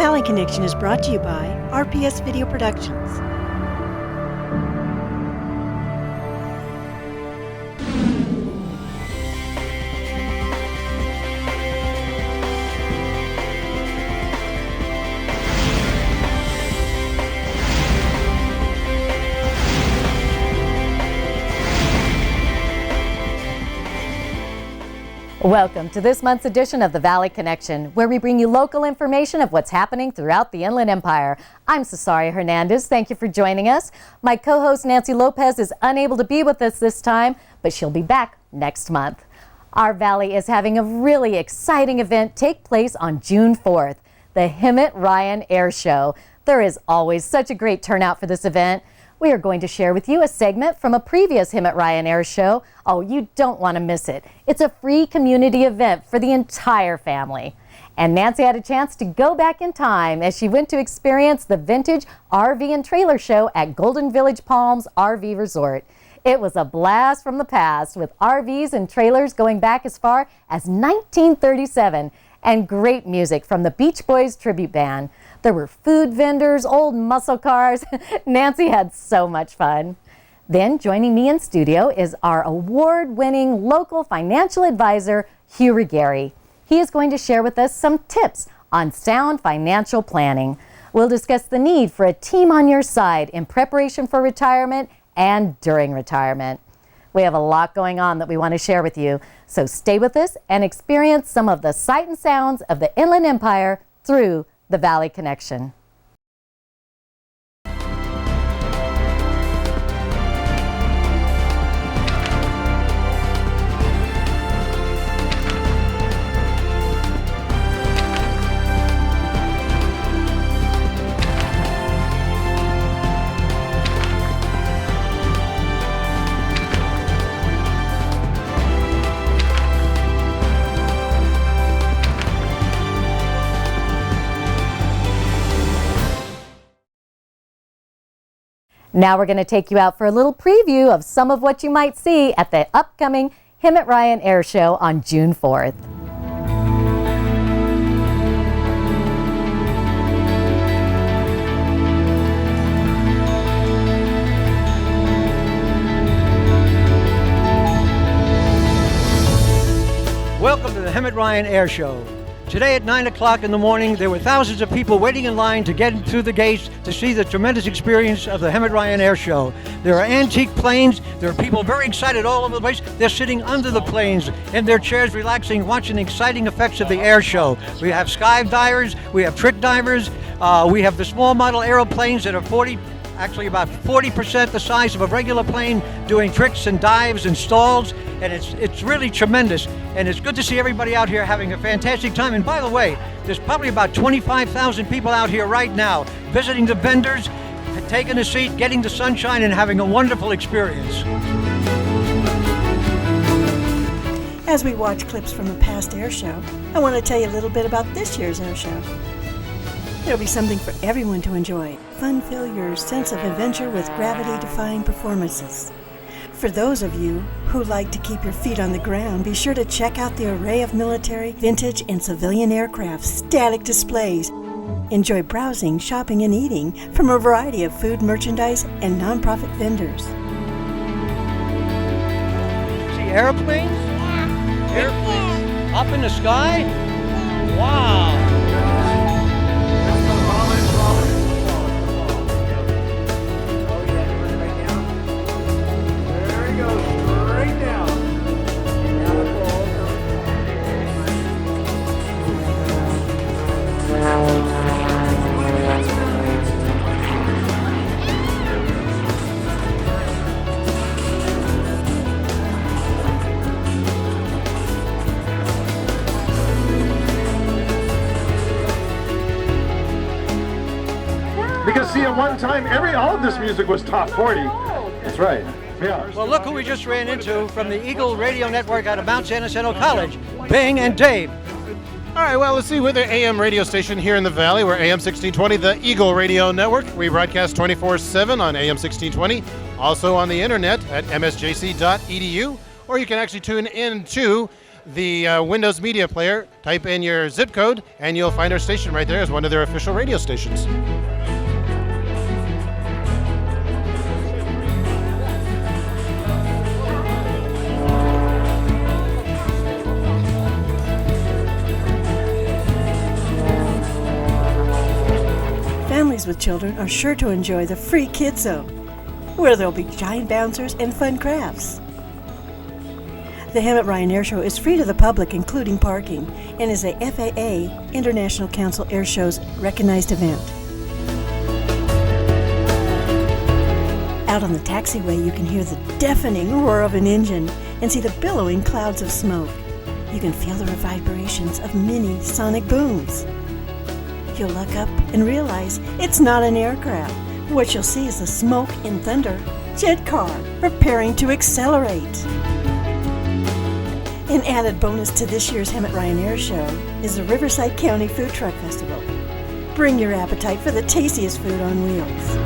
Valley Connection is brought to you by RPS Video Productions. Welcome to this month's edition of the Valley Connection, where we bring you local information of what's happening throughout the Inland Empire. I'm Cesaria Hernandez. Thank you for joining us. My co-host Nancy Lopez is unable to be with us this time, but she'll be back next month. Our Valley is having a really exciting event take place on June 4th, the Hemet Ryan Air Show. There is always such a great turnout for this event. We are going to share with you a segment from a previous Hemet Ryan Air Show. Oh, you don't want to miss it. It's a free community event for the entire family. And Nancy had a chance to go back in time as she went to experience the vintage RV and trailer show at Golden Village Palms RV Resort. It was a blast from the past with RVs and trailers going back as far as 1937 and great music from the Beach Boys tribute band. There were food vendors, old muscle cars. Nancy had so much fun. Then joining me in studio is our award-winning local financial advisor, Hugh Ruggieri. He is going to share with us some tips on sound financial planning. We'll discuss the need for a team on your side in preparation for retirement and during retirement. We have a lot going on that we want to share with you, so stay with us and experience some of the sight and sounds of the Inland Empire through the Valley Connection. Now we're going to take you out for a little preview of some of what you might see at the upcoming Hemet Ryan Air Show on June 4th. Welcome to the Hemet Ryan Air Show. Today at 9 o'clock in the morning, there were thousands of people waiting in line to get through the gates to see the tremendous experience of the Hemet Ryan Air Show. There are antique planes. There are people very excited all over the place. They're sitting under the planes in their chairs, relaxing, watching the exciting effects of the air show. We have skydivers. We have trick divers. We have the small model aeroplanes that are about 40% the size of a regular plane, doing tricks and dives and stalls, and it's really tremendous. And it's good to see everybody out here having a fantastic time. And by the way, there's probably about 25,000 people out here right now visiting the vendors, taking a seat, getting the sunshine, and having a wonderful experience. As we watch clips from the past air show, I want to tell you a little bit about this year's air show. There'll be something for everyone to enjoy. Fun-fill your sense of adventure with gravity-defying performances. For those of you who like to keep your feet on the ground, be sure to check out the array of military, vintage, and civilian aircraft static displays. Enjoy browsing, shopping, and eating from a variety of food, merchandise, and nonprofit vendors. See airplanes? Yeah. Airplanes up in the sky? Wow. Because see, at one time, all of this music was top 40. That's right. Yeah. Well, look who we just ran into from the Eagle Radio Network out of Mount San Jacinto College, Bing and Dave. All right, well, let's see, we're the AM radio station here in the Valley. We're AM 1620, the Eagle Radio Network. We broadcast 24/7 on AM 1620, also on the internet at msjc.edu, or you can actually tune in to the Windows Media Player, type in your zip code, and you'll find our station right there as one of their official radio stations. Families with children are sure to enjoy the free Kid Zone, where there'll be giant bouncers and fun crafts. The Hemet Ryan Air Show is free to the public, including parking, and is a FAA International Council Air Show's recognized event. Out on the taxiway, you can hear the deafening roar of an engine and see the billowing clouds of smoke. You can feel the reverberations of many sonic booms. You'll look up and realize it's not an aircraft. What you'll see is the smoke and thunder jet car preparing to accelerate. An added bonus to this year's Hemet Ryan Air Show is the Riverside County Food Truck Festival. Bring your appetite for the tastiest food on wheels.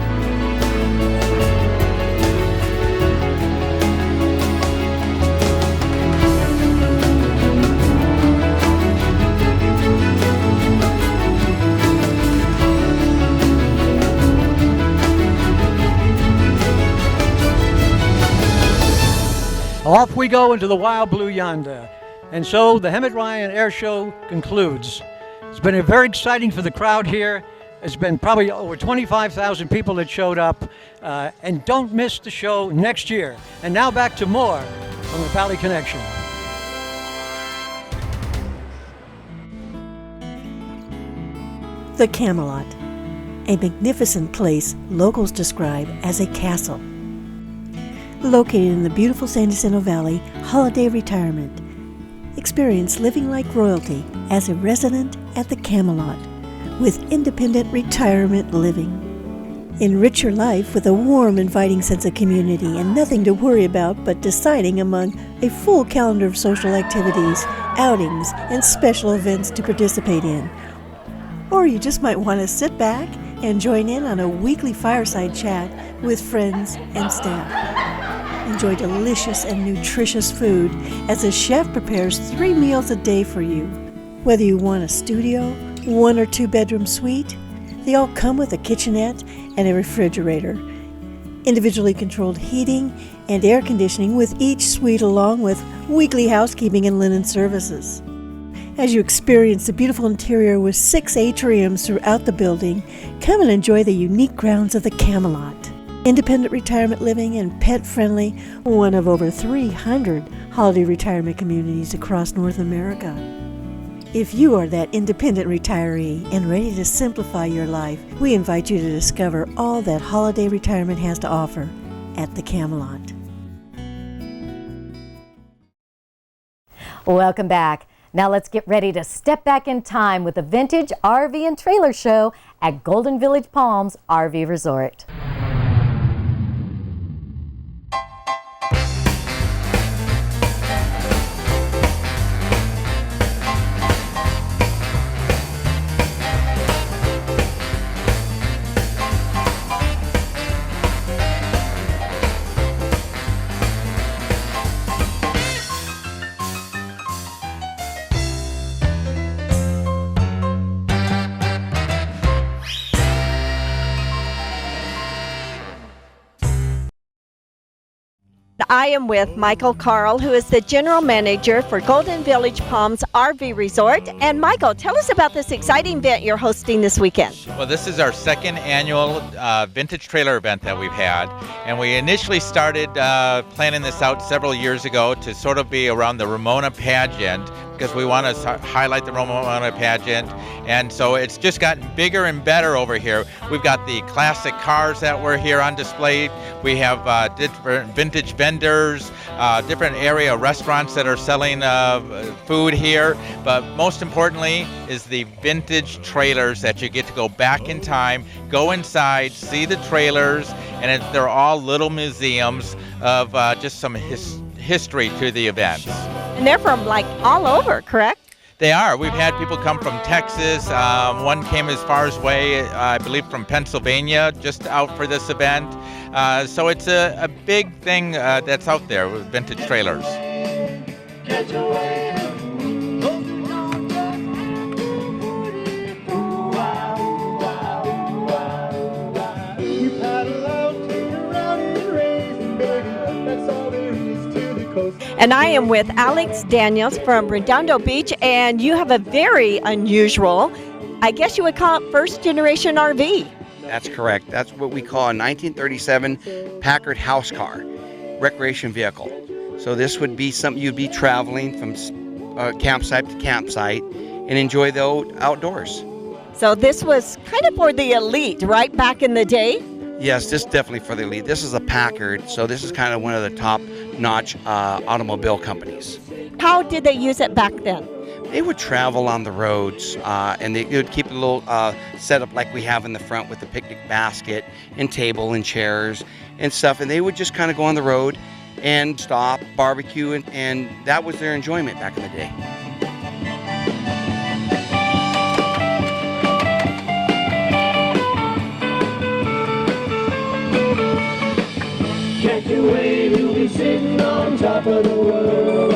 Off we go into the wild blue yonder. And so the Hemet Ryan Air Show concludes. It's been very exciting for the crowd here. It's been probably over 25,000 people that showed up. And don't miss the show next year. And now back to more from the Valley Connection. The Camelot, a magnificent place locals describe as a castle. Located in the beautiful San Jacinto Valley, holiday retirement. Experience living like royalty as a resident at the Camelot with independent retirement living. Enrich your life with a warm, inviting sense of community and nothing to worry about but deciding among a full calendar of social activities, outings, and special events to participate in. Or you just might want to sit back and join in on a weekly fireside chat with friends and staff. Enjoy delicious and nutritious food as a chef prepares 3 meals a day for you. Whether you want a studio, 1 or 2 bedroom suite, they all come with a kitchenette and a refrigerator. Individually controlled heating and air conditioning with each suite, along with weekly housekeeping and linen services. As you experience the beautiful interior with 6 atriums throughout the building, come and enjoy the unique grounds of the Camelot. Independent retirement living and pet-friendly, one of over 300 holiday retirement communities across North America. If you are that independent retiree and ready to simplify your life, we invite you to discover all that holiday retirement has to offer at the Camelot. Welcome back. Now let's get ready to step back in time with the Vintage RV and Trailer Show at Golden Village Palms RV Resort. I am with Michael Carl, who is the General Manager for Golden Village Palms RV Resort. And Michael, tell us about this exciting event you're hosting this weekend. Well, this is our second annual vintage trailer event that we've had. And we initially started planning this out several years ago to sort of be around the Ramona pageant, because we want to highlight the Ramona pageant. And so it's just gotten bigger and better over here. We've got the classic cars that were here on display. We have different vintage vendors, different area restaurants that are selling food here. But most importantly is the vintage trailers that you get to go back in time, go inside, see the trailers, and they're all little museums of just some history to the events. And they're from like all over, correct? They are. We've had people come from Texas. One came as far away, I believe, from Pennsylvania, just out for this event. So it's a big thing that's out there with vintage trailers. Get away. And I am with Alex Daniels from Redondo Beach, and you have a very unusual, I guess you would call it first generation RV. That's correct. That's what we call a 1937 Packard house car, recreation vehicle. So this would be something you'd be traveling from campsite to campsite and enjoy the outdoors. So this was kind of for the elite, right, back in the day? Yes, this is definitely for the elite. This is a Packard, so this is kind of one of the top-notch automobile companies. How did they use it back then? They would travel on the roads, and they would keep a little setup like we have in the front with the picnic basket and table and chairs and stuff, and they would just kind of go on the road and stop, barbecue, and that was their enjoyment back in the day. Can't you wait, you'll be sitting on top of the world.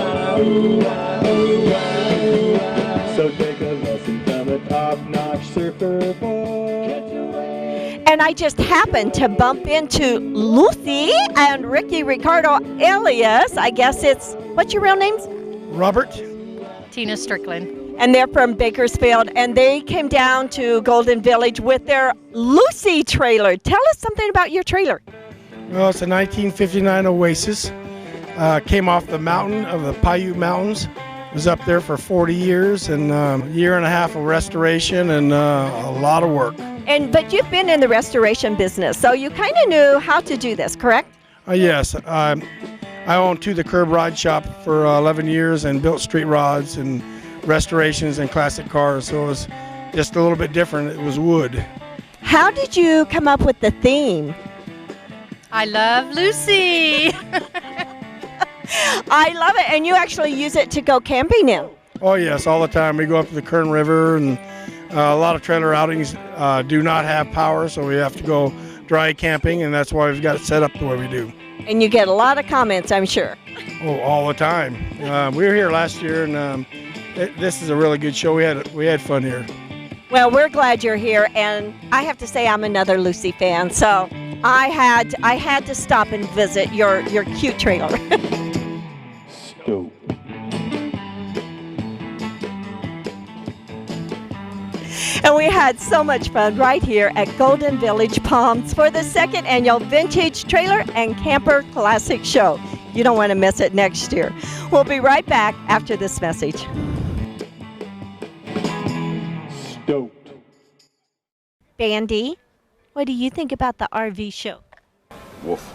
So take a lesson from a top-notch surfer boy. And I just happened to bump into Lucy and Ricky Ricardo, alias, I guess it's, what's your real names? Robert. Tina Strickland. And they're from Bakersfield, and they came down to Golden Village with their Lucy trailer. Tell us something about your trailer. Well, it's a 1959 Oasis. Came off the mountain of the Paiute Mountains. Was up there for 40 years and a year and a half of restoration and a lot of work. But you've been in the restoration business, so you kind of knew how to do this, correct? Yes. I owned To the Curb Rod Shop for 11 years and built street rods and restorations and classic cars, so it was just a little bit different. It was wood. How did you come up with the theme? I love Lucy. I love it, and you actually use it to go camping in. Oh yes, all the time. We go up to the Kern River, and a lot of trailer outings do not have power, so we have to go dry camping, and that's why we've got it set up the way we do. And you get a lot of comments, I'm sure. Oh, all the time. We were here last year, and this is a really good show. We had fun here. Well, we're glad you're here, and I have to say I'm another Lucy fan, so I had to stop and visit your cute trailer. Dope. And we had so much fun right here at Golden Village Palms for the second annual Vintage Trailer and Camper Classic Show. You don't want to miss it next year. We'll be right back after this message. Stoked. Bandy, what do you think about the RV show? Woof.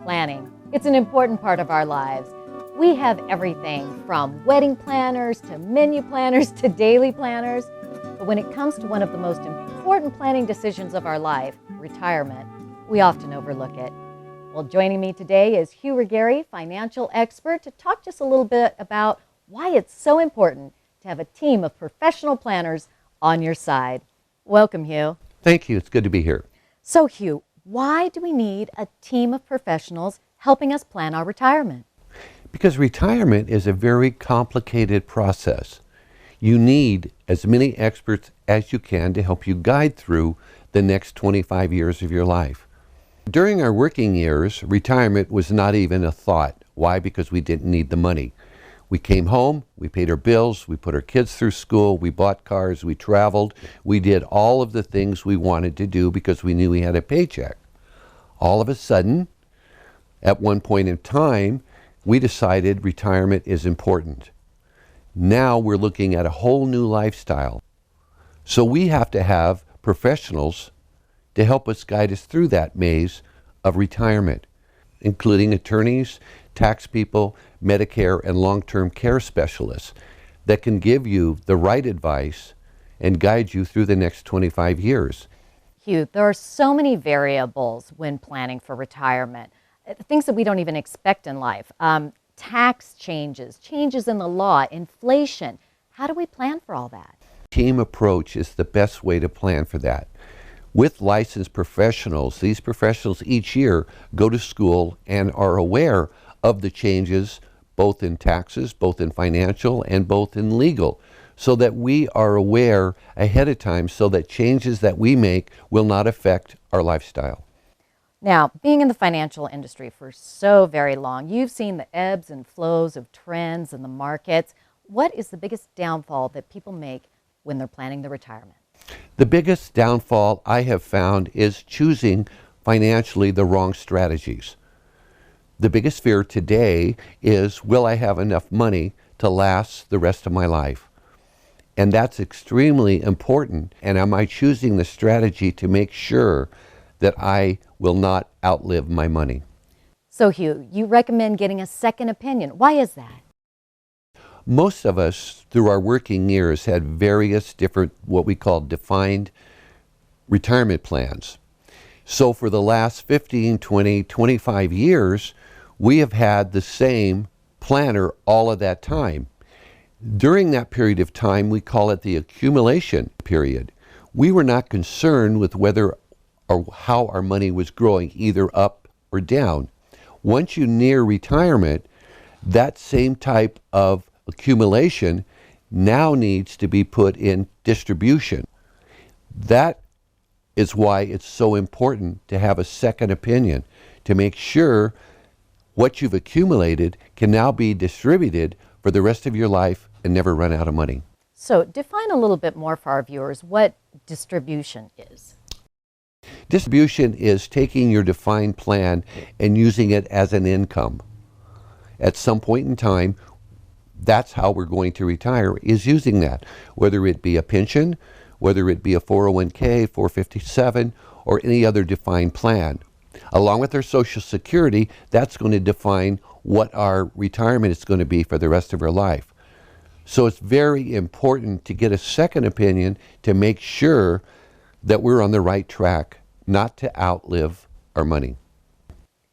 Planning. It's an important part of our lives. We have everything from wedding planners to menu planners to daily planners. But when it comes to one of the most important planning decisions of our life, retirement, we often overlook it. Well, joining me today is Hugh Ruggieri, financial expert, to talk just a little bit about why it's so important to have a team of professional planners on your side. Welcome, Hugh. Thank you. It's good to be here. So, Hugh, why do we need a team of professionals helping us plan our retirement? Because retirement is a very complicated process. You need as many experts as you can to help you guide through the next 25 years of your life. During our working years, retirement was not even a thought. Why? Because we didn't need the money. We came home, we paid our bills, we put our kids through school, we bought cars, we traveled, we did all of the things we wanted to do because we knew we had a paycheck. All of a sudden, at one point in time, we decided retirement is important. Now we're looking at a whole new lifestyle. So we have to have professionals to help us guide us through that maze of retirement, including attorneys, tax people, Medicare, and long-term care specialists that can give you the right advice and guide you through the next 25 years. Hugh, there are so many variables when planning for retirement, things that we don't even expect in life. Tax changes, changes in the law, inflation. How do we plan for all that? Team approach is the best way to plan for that. With licensed professionals, these professionals each year go to school and are aware of the changes both in taxes, both in financial, and both in legal, so that we are aware ahead of time so that changes that we make will not affect our lifestyle. Now, being in the financial industry for so very long, you've seen the ebbs and flows of trends in the markets. What is the biggest downfall that people make when they're planning their retirement? The biggest downfall I have found is choosing financially the wrong strategies. The biggest fear today is, will I have enough money to last the rest of my life? And that's extremely important. And am I choosing the strategy to make sure that I will not outlive my money? So Hugh, you recommend getting a second opinion. Why is that? Most of us, through our working years, had various different, what we call defined retirement plans. So for the last 15, 20, 25 years, we have had the same planner all of that time. During that period of time, we call it the accumulation period. We were not concerned with whether or how our money was growing, either up or down. Once you near retirement, that same type of accumulation now needs to be put in distribution. That is why it's so important to have a second opinion, to make sure what you've accumulated can now be distributed for the rest of your life and never run out of money. So define a little bit more for our viewers what distribution is. Distribution is taking your defined plan and using it as an income. At some point in time, that's how we're going to retire, is using that, whether it be a pension, whether it be a 401k, 457, or any other defined plan. Along with our Social Security, that's going to define what our retirement is going to be for the rest of our life. So it's very important to get a second opinion to make sure that we're on the right track, not to outlive our money.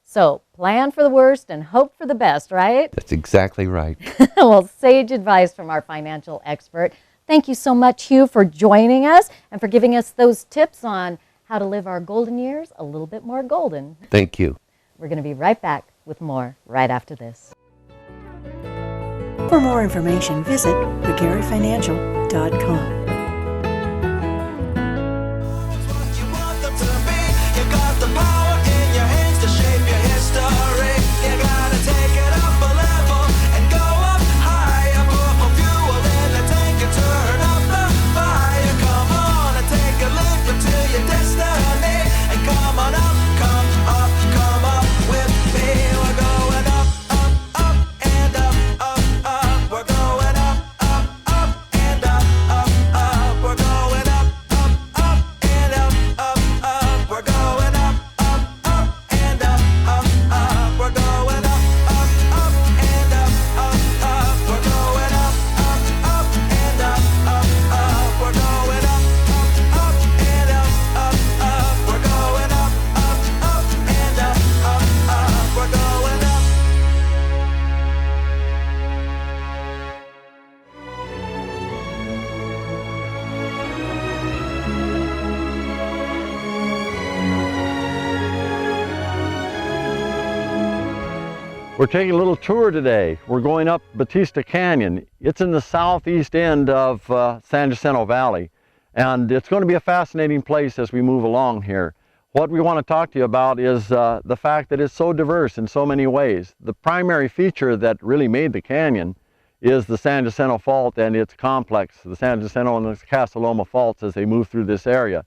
So plan for the worst and hope for the best, right? That's exactly right. Well, sage advice from our financial expert. Thank you so much, Hugh, for joining us and for giving us those tips on how to live our golden years a little bit more golden. Thank you. We're going to be right back with more right after this. For more information, visit ruggieri.financial.com. We're taking a little tour today. We're going up Batista Canyon. It's in the southeast end of San Jacinto Valley, and it's going to be a fascinating place as we move along here. What we want to talk to you about is the fact that it's so diverse in so many ways. The primary feature that really made the canyon is the San Jacinto Fault and its complex, the San Jacinto and the Casaloma Faults as they move through this area.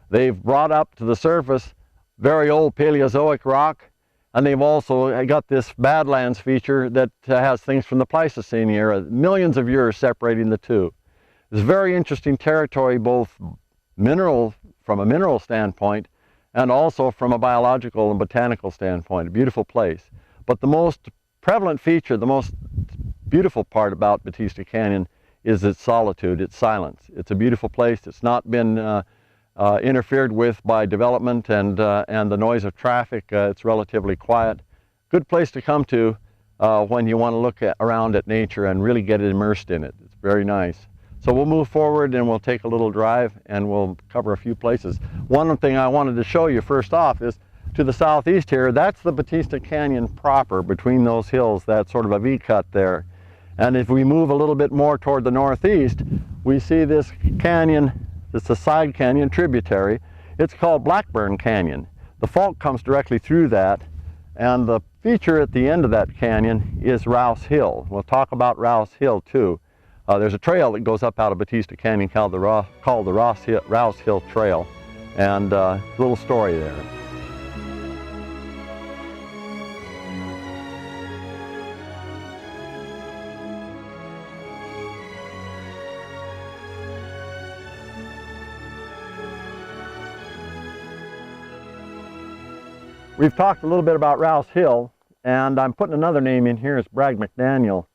They've brought up to the surface very old Paleozoic rock, and they've also got this Badlands feature that has things from the Pleistocene era, millions of years separating the two. It's very interesting territory, both from a mineral standpoint and also from a biological and botanical standpoint. A beautiful place. But the most prevalent feature, the most beautiful part about Batista Canyon is its solitude, its silence. It's a beautiful place. It's not been interfered with by development and the noise of traffic. It's relatively quiet. Good place to come to when you want to look around at nature and really get immersed in it. It's very nice. So we'll move forward and we'll take a little drive and we'll cover a few places. One thing I wanted to show you first off is to the southeast here, that's the Batista Canyon proper between those hills, that sort of a V-cut there. And if we move a little bit more toward the northeast, we see this canyon. It's a side canyon tributary. It's called Blackburn Canyon. The fault comes directly through that, and the feature at the end of that canyon is Rouse Hill. We'll talk about Rouse Hill too. There's a trail that goes up out of Batista Canyon called the Rouse Hill Trail, and a little story there. We've talked a little bit about Rouse Hill, and I'm putting another name in here, it's Bragg McDaniel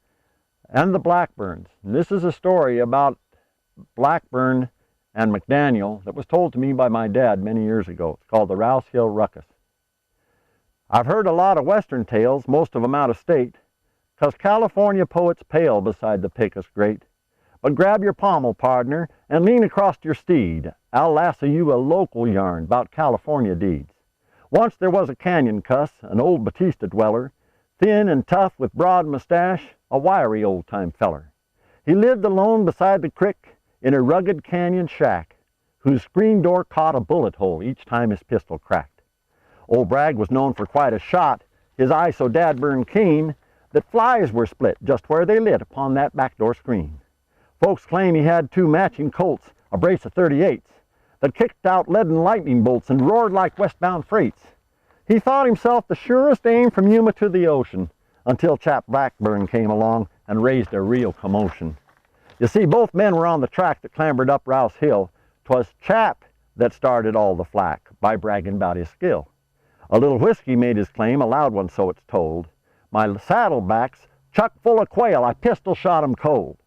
and the Blackburns. And this is a story about Blackburn and McDaniel that was told to me by my dad many years ago. It's called the Rouse Hill Ruckus. I've heard a lot of Western tales, most of them out of state, 'cause California poets pale beside the Pecos Great. But grab your pommel, pardner, and lean across your steed. I'll lasso you a local yarn about California deeds. Once there was a canyon cuss, an old Batista dweller, thin and tough with broad mustache, a wiry old-time feller. He lived alone beside the creek in a rugged canyon shack, whose screen door caught a bullet hole each time his pistol cracked. Old Bragg was known for quite a shot, his eye so dad-burned keen that flies were split just where they lit upon that back door screen. Folks claim he had 2 matching Colts, a brace of 38s, that kicked out lead and lightning bolts and roared like westbound freights. He thought himself the surest aim from Yuma to the ocean, until Chap Blackburn came along and raised a real commotion. You see, both men were on the track that clambered up Rouse Hill. 'Twas Chap that started all the flack by bragging about his skill. A little whiskey made his claim, a loud one so it's told. My saddleback's chuck full of quail, I pistol shot 'em cold.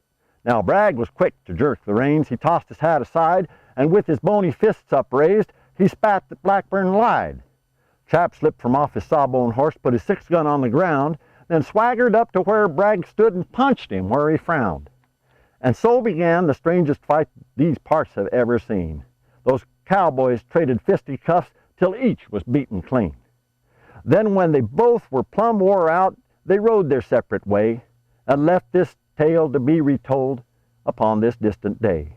Now Bragg was quick to jerk the reins. He tossed his hat aside, and with his bony fists upraised, he spat that Blackburn lied. Chap slipped from off his sawbone horse, put his 6-gun on the ground, then swaggered up to where Bragg stood and punched him where he frowned. And so began the strangest fight these parts have ever seen. Those cowboys traded fisticuffs till each was beaten clean. Then when they both were plumb wore out, they rode their separate way and left this tale to be retold upon this distant day.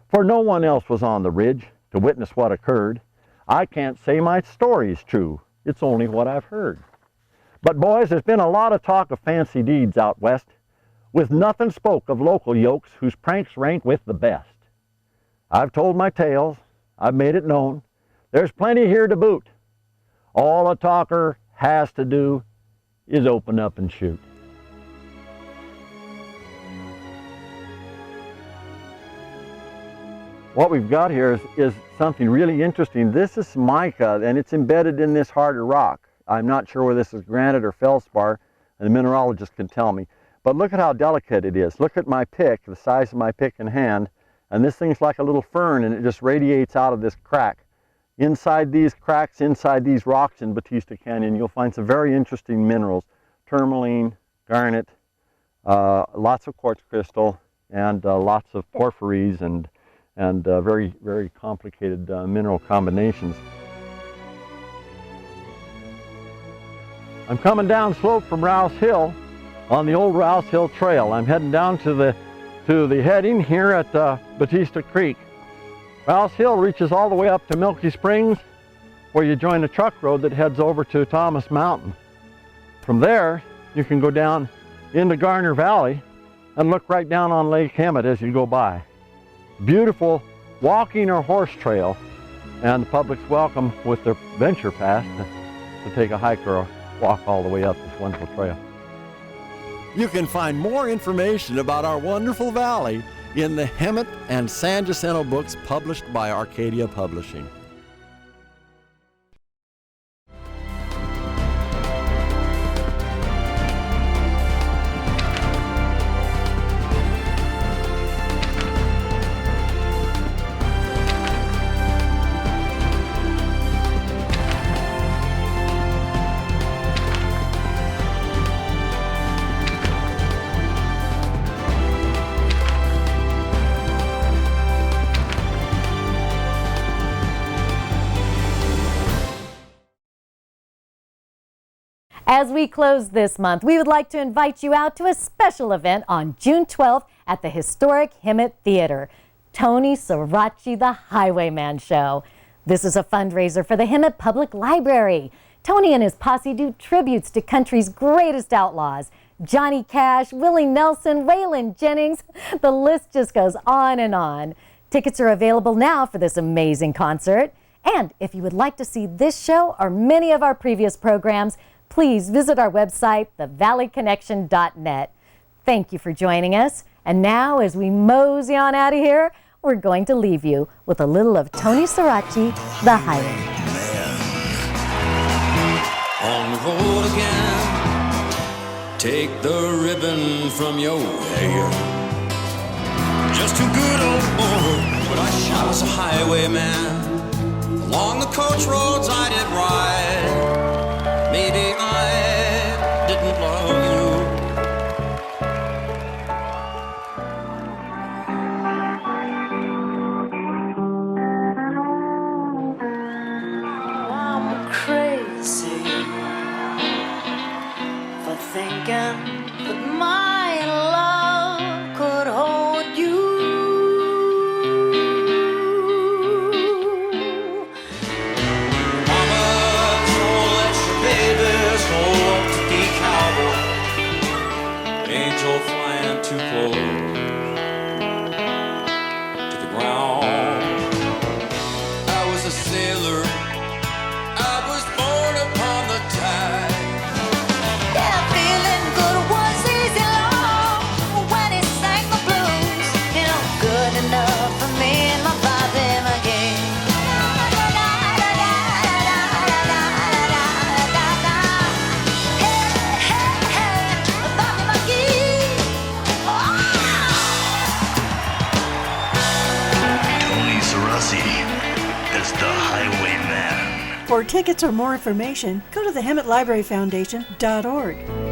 For no one else was on the ridge to witness what occurred. I can't say my story's true, it's only what I've heard. But boys, there's been a lot of talk of fancy deeds out west, with nothing spoke of local yokes whose pranks rank with the best. I've told my tales, I've made it known, there's plenty here to boot. All a talker has to do is open up and shoot. What we've got here is something really interesting. This is mica, and it's embedded in this harder rock. I'm not sure whether this is granite or feldspar, and the mineralogist can tell me. But look at how delicate it is. Look at my pick, the size of my pick and hand, and this thing's like a little fern, and it just radiates out of this crack. Inside these cracks, inside these rocks in Batista Canyon, you'll find some very interesting minerals. Tourmaline, garnet, lots of quartz crystal, and lots of porphyries and very, very complicated mineral combinations. I'm coming down slope from Rouse Hill on the old Rouse Hill Trail. I'm heading down to the heading here at Batista Creek. Rouse Hill reaches all the way up to Milky Springs, where you join a truck road that heads over to Thomas Mountain. From there, you can go down into Garner Valley and look right down on Lake Hemet as you go by. Beautiful walking or horse trail, and the public's welcome with their venture pass to take a hike or a walk all the way up this wonderful trail. You can find more information about our wonderful valley in the Hemet and San Jacinto books published by Arcadia Publishing. As we close this month, we would like to invite you out to a special event on June 12th at the historic Hemet Theater, Tony Sirachi, the Highwayman Show. This is a fundraiser for the Hemet Public Library. Tony and his posse do tributes to country's greatest outlaws, Johnny Cash, Willie Nelson, Waylon Jennings. The list just goes on and on. Tickets are available now for this amazing concert. And if you would like to see this show or many of our previous programs, please visit our website, thevalleyconnection.net. Thank you for joining us. And now, as we mosey on out of here, we're going to leave you with a little of Tony Sirachi, the Highwayman. On the road again, take the ribbon from your hair. Just too good old boy, but I shot as a highwayman. Along the coach roads I did ride. Maybe I didn't love you. I'm crazy for thinking that my love could hold you. Angel flying too close to the ground. I was a sailor, I was born upon the tide. Yeah, feeling good was easy long when he sang the blues. You know, good enough for me and my body again. As the Highwayman. For tickets or more information, go to the HemetLibraryFoundation.org.